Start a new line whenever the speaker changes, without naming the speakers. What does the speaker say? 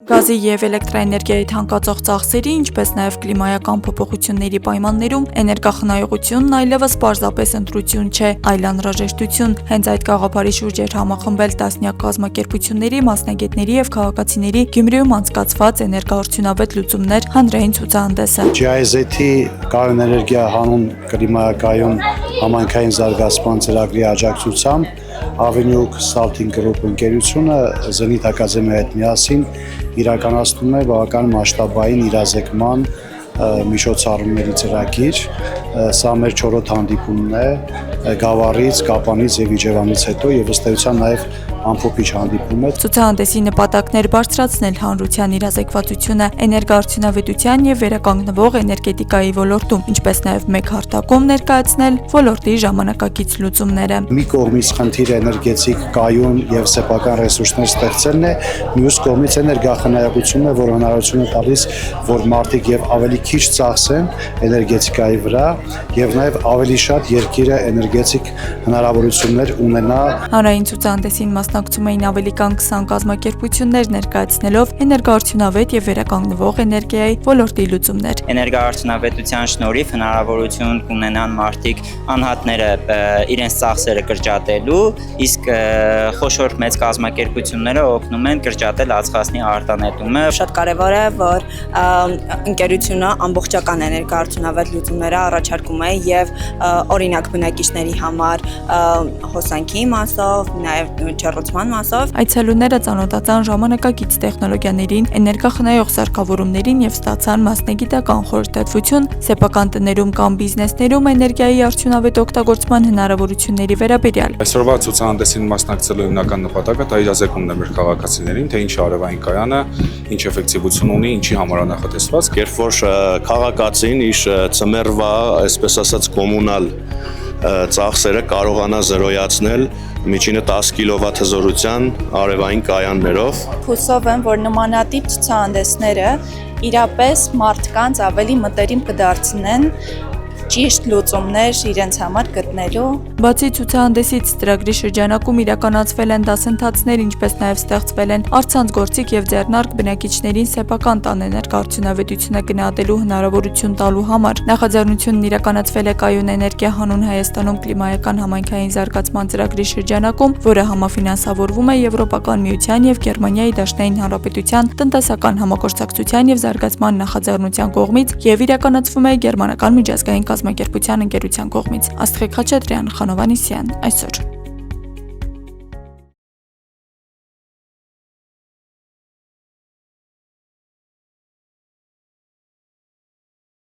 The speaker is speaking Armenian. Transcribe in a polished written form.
Գազի և էլեկտրաէներգիայի թանկացող ծախսերի, ինչպես նաև կլիմայական փոփոխությունների պայմաններում էներգախնայողությունն այլևս պարզապես ընտրություն չէ, այլ անհրաժեշտություն։ Հենց այդ գաղափարի շուրջ էր համախմբել տասնյակ կազմակերպությունների, մասնագետների և քաղաքացիների Գյումրիում անցկացված էներգաարդյունավետ լուծումներ հանրային ցուցահանդեսը։
GIZ-ի կայուն էներգիա հանուն կլիմայակայուն համայնքային զարգացման ծրագրի աջակցությամբ Avenue Consulting Group ընկերությունը Zenit Ակադեմիայի հետ միասին իրականացնում է բավական մասշտաբային իրազեկման միջոցառումների ծրագիր։ Սա մեր 4-րդ հանդիպումն է Գավառից, Կապանից եւ Իջևանից հետո եւ ըստ էության նաեւ ամփոփիչ հանդիպում է։
Ցուցահանդեսի նպատակն էր բարձրացնել հանրության իրազեկվածությունը էներգաարդյունավետության եւ վերականգնվող էներգետիկայի ոլորտում, ինչպես նաեւ մեկ հարթակում ներկայացնել ոլորտի ժամանակակից լուծումները։
Մի կողմից խնդիրը էներգետիկ կայուն եւ սեփական ռեսուրսներ ստեղծելն է, մյուս կողմից էներգախնայողությունն է, որ հնարավորություն է տալիս, որ մարդիկ եւ ավելի քիչ ծախսեն էներգետիկայի վրա եւ նաեւ ավելի շատ երկիրը էներգետիկ հնարավորություններ ունենա։
Հանրային ցուցահանդեսին մասնակցում էին ավելի քան 20 կազմակերպություններ ներկայացնելով էներգաարդյունավետ եւ վերականգնվող էներգիայի ոլորտի լուծումներ։
Էներգաարդյունավետության շնորհիվ հնարավորություն կունենան մարդիկ անհատները իրենց ծախսերը կրճատելու, իսկ խոշոր մեծ կազմակերպությունները օգնում են կրճատել ածխածնի արտանետումը։
Շատ կարևոր է, որ ընկերությունը ամբողջական էներգաարդյունավետ լուծումները առաջարկում է եւ օրինակ բնակիչների համար հոսանքի մասով, նաեւ ջեռուցման մասով։
Այցելուները ծանոթացան ժամանակակից տեխնոլոգիաներին, էներգախնայող սարքավորումներին եւ ստացան մասնագիտական խորհրդատվություն սեփական տներում կամ բիզնեսներում էներգիայի արդյունավետ օգտագործման հնարավորությունների վերաբերյալ։
Այսօրվա ցուցահանդեսին մասնակցելու հիմնական նպատակը դա իրազեկումն է մեր քաղաքացիներին, թե ինչ է արևային կայանը, ինչ էֆեկտիվություն ունի, ինչի համար է նախատեսված։
Երբ որ քաղաքացին իր ծմերվա, այսպես ասած, կոմունալ ծախսերը կարողանա զրոյացնել միջինը 10 կՎտ հզորության արևային կայաններով։
Հուսով եմ, որ նմանատիպ ցուցահանդեսները իրապես մարդկանց ավելի մտերիմ կդարձնեն ճիշտ լուծումներ իրենց համար գտնելու։
Բացի ցուցահանդեսից ծրագրի շրջանակում իրականացվել են դասընթացներ, ինչպես նաև ստեղծվել են առցանց գործիք եւ ձեռնարկ բնակիչներին սեփական տան էներգաարդյունավետությունը գնահատելու հնարավորություն տալու համար։ Նախաձեռնությունն իրականացվել է կայուն էներգիա հանուն Հայաստանում կլիմայական համայնքային զարգացման ծրագրի շրջանակում, որը համաֆինանսավորվում է Եվրոպական միության եւ Գերմանիայի Դաշնային Հանրապետության տնտեսական համագործակցության եւ զարգացման նախաձեռնության կողմից եւ իրականացվում է Գերմանական միջազգային կազմակերպության ընկերության կողմից։ Աստղիկ Խաչատրյան, Խանովանիսյան, այսօր։